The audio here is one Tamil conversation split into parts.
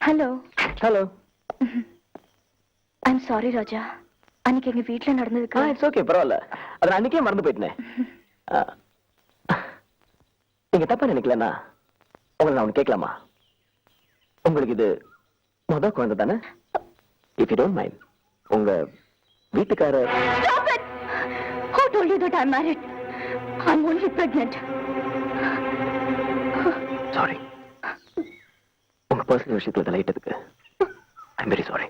ஹலோ. ஹலோ. ஐம் சாரி ராஜா, அன்னைக்கு எங்க வீட்டுல நடந்ததுக்கு. இட்ஸ் ஓகே, பரவாயில்ல. அதை அன்னைக்கே மறந்து போயிட்டேன். நீங்க தப்பா நினைக்கலன்னா உங்களை நான் ஒன்று கேட்கலாமா? உங்களுக்கு இது முதல் குழந்தை தானே? இஃப் யூ டோன்ட் மைண்ட், உங்க வீட்டுக்காரர். Stop it! Who told you that I'm married? I'm only pregnant. Sorry, உங்க பர்சனல் விஷயத்துல தலையிட்டதுக்கு ஐம் வெரி சாரி.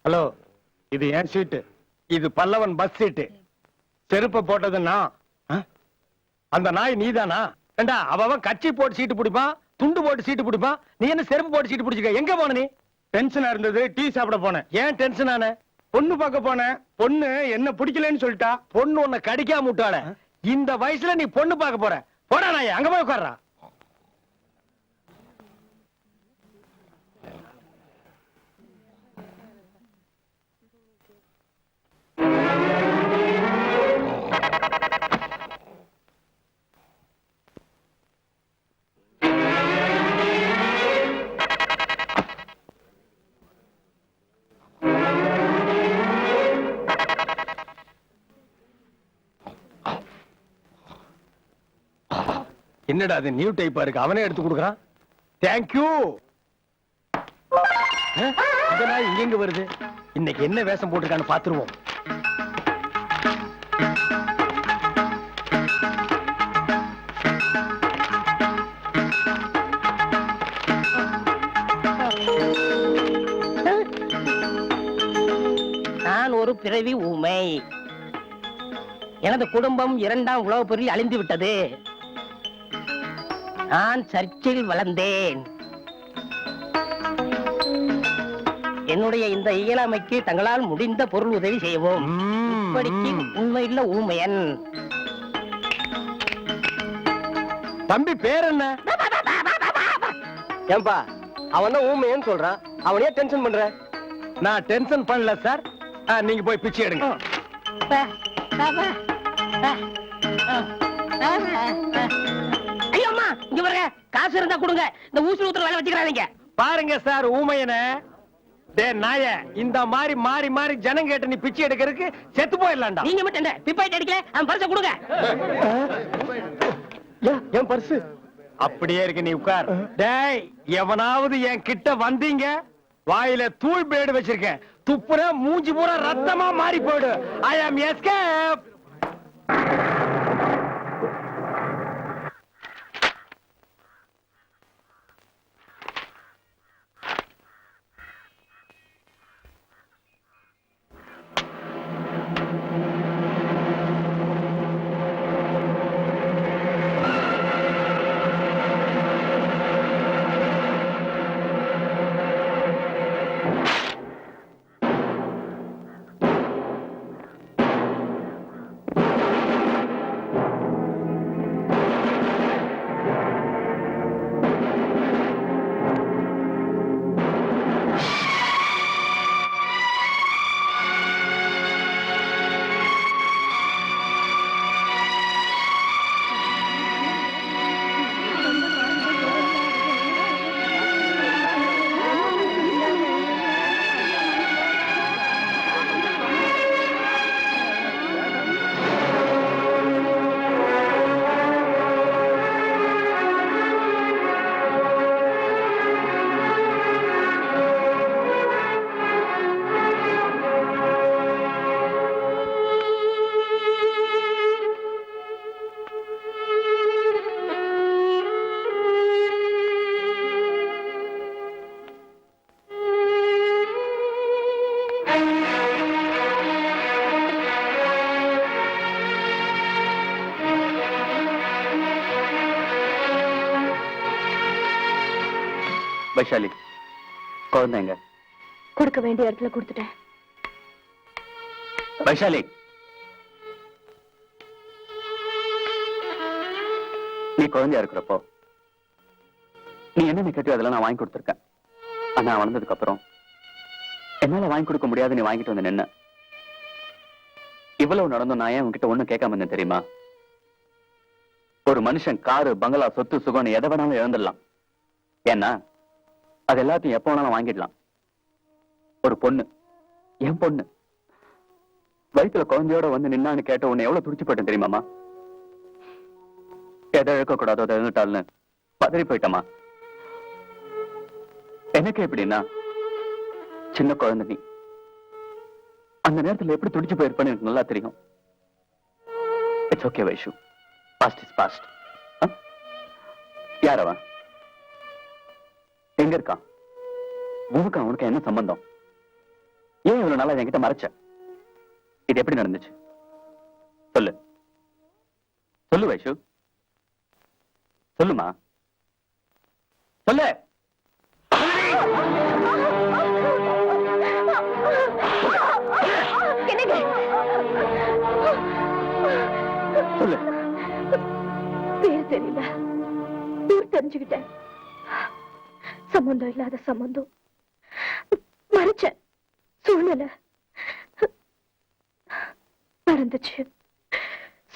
ஹலோ, இது என் சீட்டு. இது பல்லவன் பஸ் சீட்டு. செருப்ப போட்டது நான். அந்த நாய் நீதானா? ஏண்டா, அவன் கட்சி போட்டு சீட்டு பிடிப்பான், துண்டு போட்டு சீட்டு பிடிப்பான். நீ என்ன செருப்பு போட்டு சீட்டு பிடிச்சிக்க? எங்க போன நீ? டென்ஷனா இருந்தது, டீ சாப்பிட போனேன். ஏன் டென்ஷன் ஆன? பொண்ணு பார்க்க போனேன். பொண்ணு என்ன பிடிக்கலன்னு சொல்லிட்டா. பொண்ணு உன்னை கடிக்காம விட்டாள. இந்த வயசுல நீ பொண்ணு பார்க்க போற? போடா நாய், அங்க போய் உட்கார்றா. என்னடா அது நியூ டைப்பா இருக்கு? அவனே எடுத்து கொடுக்கறான். தேங்க்யூ. இந்த நாய் இங்க வருது. இன்னைக்கு என்ன வேஷம் போட்டிருக்கான்னு பாத்துருவோம். நான் ஒரு பிறவி ஊமை. எனது குடும்பம் இரண்டாம் உலகப் போரில் அழிந்து விட்டது. நான் சர்ச்சில் வளர்ந்தேன். என்னுடைய இந்த இயலாமைக்கு தங்களால் முடிந்த பொருள் உதவி செய்வோம். இப்படிக்கு உண்மையுள்ள ஊமையன். தம்பி பேர் என்ன? ஏன்பா, அவன் தான் ஊமையன்னு சொல்றான். அவனையே டென்ஷன் பண்ற? நான் டென்ஷன் பண்ணல சார். நீங்க போய் பிச்சை எடுங்க. ஐயோ அம்மா, இங்க பாருங்க, காசு இருந்தா கொடுங்க. இந்த ஊசி ஊத்துற வேலை வச்சுக்கிறாதீங்க. பாருங்க சார், ஊமையன டே நாய, இந்த மாதிரி மாறி மாறி ஜனம் கேட்டு நீ பிச்சை எடுக்கிறதுக்கு செத்து போயிடலாம்டா. நீங்க மட்டும் என்ன பிப்பாயிட்டு அடிக்கல? அவன் பரிசை கொடுங்க. என் பர்சு அப்படியே இருக்கு, நீ உட்கார். டேய், எவனாவது என் கிட்ட வந்தீங்க, வாயில தூள் பேடு வச்சிருக்கேன். துப்புற மூஞ்சி பூரா ரத்தமா மாறி போயிடு. ஐ ஆம் எஸ்கேப். வைஷாலி, குழந்தைங்க கொடுக்க வேண்டிய இடத்துல கொடுத்துட்டேன். வைஷாலி, நீ குழந்தையா இருக்கிறப்போ நீ என்ன கேட்டியோ அதெல்லாம் நான் வாங்கி கொடுத்துருக்கேன். ஆனா வளர்ந்ததுக்கு அப்புறம் என்னால வாங்கி கொடுக்க முடியாது, நீ வாங்கிட்டு வந்து நின்ன. இவ்வளவு நடந்தும் நான் ஏன் உன்கிட்ட ஒண்ணும் கேட்காம இருந்தேன் தெரியுமா? ஒரு மனுஷன் காரு, பங்களா, சொத்து, சுகம் எதை வேணாலும் இழந்துடலாம். ஏன்னா அது எல்லாத்தையும் எப்ப வேணாலும் வாங்கிடலாம். ஒரு பொண்ணு, என் பொண்ணு வயிற்றுல குழந்தையோட வந்து நின்னான்னு கேட்ட உன்னை எவ்வளவு துடிச்சு போயிட்டேன் தெரியுமாமா? எதை இழக்க கூடாதோ அதை இழந்துட்டாள்னு பதறி போயிட்டமா. எனக்கு எப்படின்னா, சின்ன குழந்தை நீ அந்த நேரத்துல எப்படி துடிச்சு போயிருப்பேன்னு எனக்கு நல்லா தெரியும். It's okay Vaishu, past is past. யார் அவன்? எங்க இருக்கான்? உனக்கு அவனுக்கு என்ன சம்பந்தம்? ஏன் இவ்வளவு நாளா என்கிட்ட மறைச்ச? இது எப்படி நடந்துச்சு? சொல்லு சொல்லு வைஷு, சொல்லுமா, சொல்லு. சொல்லு. பேர் தெரியல, ஊர் தெரிஞ்சுக்கிட்டேன். சம்பந்தம் இல்லாத சம்பந்தம் மறைச்சேன். சூழ்நிலை நடந்துச்சு,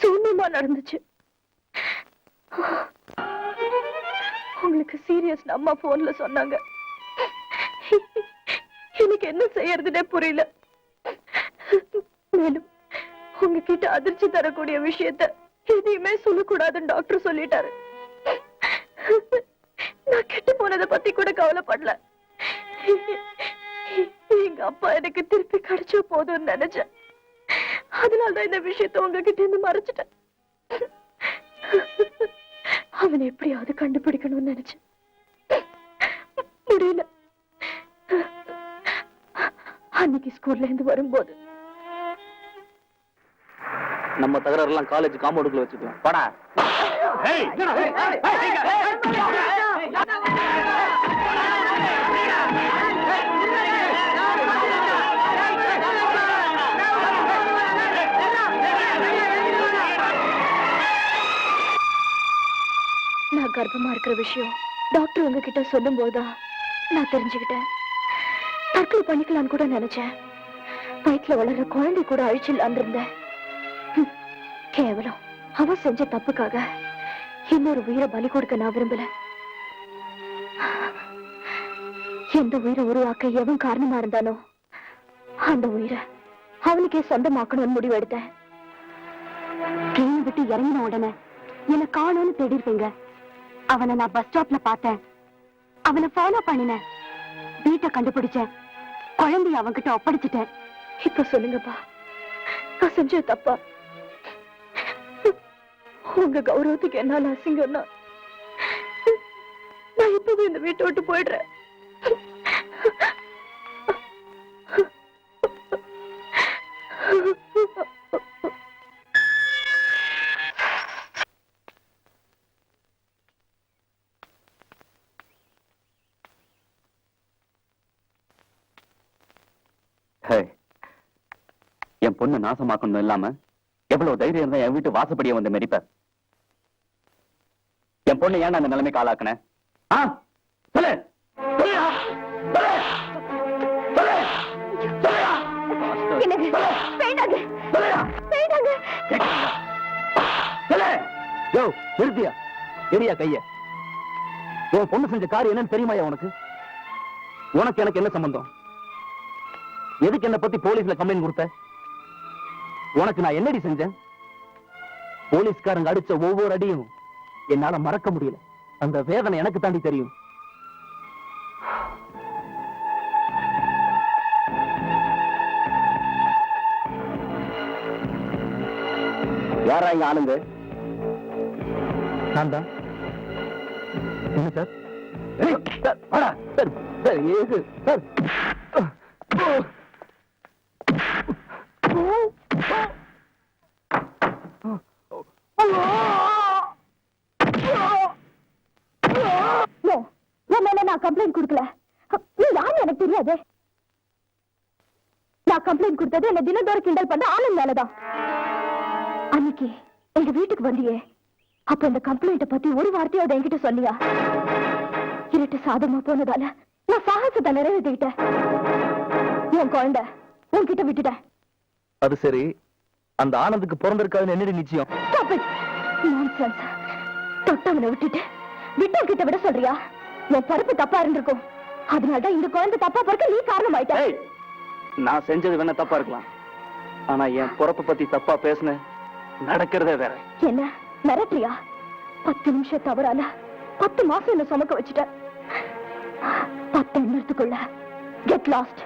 சூழ்நிமா நடந்துச்சு. உங்களுக்கு சீரியஸ் அம்மா போன்ல சொன்னாங்க. எனக்கு என்ன செய்யறதுனே புரியல. மேலும் உங்ககிட்ட அதிர்ச்சி தரக்கூடிய விஷயத்த எதையுமே சொல்லக்கூடாதுன்னு டாக்டர் சொல்லிட்டாரு. நான் கெட்டு போனதை பத்தி கூட கவலைப்படல. எங்க அப்பா எனக்கு திருப்பி கிடைச்சா போதும்னு நினைச்சேன். அதனாலதான் இந்த விஷயத்த உங்ககிட்ட இருந்து மறைச்சிட்டேன். அவனை எப்படியாவது கண்டுபிடிக்கணும்னு நினைச்சேன், முடியல. அன்னைக்கு ஸ்கூல்ல இருந்து வரும்போது நம்ம தகராறு எல்லாம் காலேஜ் காம்பவுண்டுக்குள்ள வச்சுக்கலாம். படா. நான் கர்ப்பமா இருக்கிற விஷயம் டாக்டர் உங்ககிட்ட சொல்லும் போதுதான் நான் தெரிஞ்சுக்கிட்டேன். தற்கொலை பண்ணிக்கலான்னு கூட நினைச்சேன். வயிற்றுல வளர்ற குழந்தை கூட அழிச்சிடலான் இருந்தேன். கேவலம் அவ செஞ்ச தப்புக்காக இன்னொரு உயிரை பலி கொடுக்க நான் விரும்பல. எந்த உயிரை உருவாக்க எவன் காரணமா இருந்தானோ அந்த உயிரை அவனுக்கே சொந்தமாக்கணும்னு முடிவு எடுத்தேன். ட்ரெயின் விட்டு இறங்கின உடனே என்ன காணும்னு தேடி இருப்பீங்க. அவனை நான் பஸ் ஸ்டாப்ல பார்த்தேன். அவனை ஃபாலோ பண்ணினேன். வீட்டை கண்டுபிடிச்சேன். குழந்தைய அவன்கிட்ட ஒப்படைச்சிட்டேன். இப்ப சொல்லுங்கப்பா, நான் செஞ்ச தப்பா? உங்க கௌரவத்துக்கு என்னால அசிங்கம்னா நான் இப்பவே இந்த வீட்டை விட்டு போயிடுறேன். என் பொண்ணு நாசமாக்கணும் இல்லாம எவ்வளவு தைரியம் இருந்தா என் வீட்டு வாசப்படியே வந்து மெரிப்ப. என் பொண்ணு ஏன் அந்த நிலைமைக்கு ஆளாக்குன? சொல்லு. கைய உன் பொண்ணு செஞ்ச காரியம் என்னன்னு தெரியுமா உனக்கு? உனக்கு எனக்கு என்ன சம்பந்தம்? எதுக்கு என்ன பத்தி போலீஸ்ல கம்ப்ளைண்ட் கொடுத்த? உனக்கு நான் என்னடி செஞ்சேன்? போலீஸ்காரங்க அடிச்ச ஒவ்வொரு அடியும் என்னால மறக்க முடியல. அந்த வேதனை எனக்கு தாண்டி தெரியும். யாரா இங்க ஆளுங்க? நான் தான். என்ன சார்? சார் சார் கம்ப்ளைண்ட் கொடுக்கல. நீ யாருன்னு எனக்கு தெரியாது. நான் கம்ப்ளைண்ட் கொடுத்தது என்ன தினந்தோறும் கிண்டல் பண்ண ஆனந்த் மேலதான். அன்னைக்கு எங்க வீட்டுக்கு வந்தியே, அப்ப இந்த கம்ப்ளைண்ட பத்தி ஒரு வார்த்தையாவது என்கிட்ட சொன்னியா? இருட்டு சாதமா போனதால நான் சாகசத்தை நிறைவேற்றிக்கிட்டேன். என் குழந்தை உன்கிட்ட விட்டுட்டேன். அது சரி, அந்த ஆனந்துக்கு பிறந்திருக்காதுன்னு என்னடி நிச்சயம்? Stop it. Nonsense. தொட்டவனை விட்டுட்டு விட்டவங்கிட்ட விட சொல்றியா? என் பருப்பு தப்பா இருந்திருக்கும். அதனாலதான் இந்த குழந்தை தப்பா பிறக்க நீ காரணமாயிட்ட. ஏய், நான் செஞ்சது வேணா தப்பா இருக்கலாம், ஆனா என் பிறப்பை பத்தி தப்பா பேசுன நடக்கிறதே வேற. என்ன மிரட்டுறியா? 10 நிமிஷம் தவறால 10 மாசம் என்ன சுமக்க வச்சுட்ட. 10 நிமிஷத்துக்குள்ள கெட் லாஸ்ட்.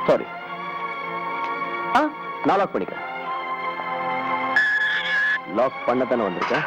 சாரி, நான் லாக் பண்ணிக்கிறேன். லாக் பண்ண தானே வந்திருக்கேன்.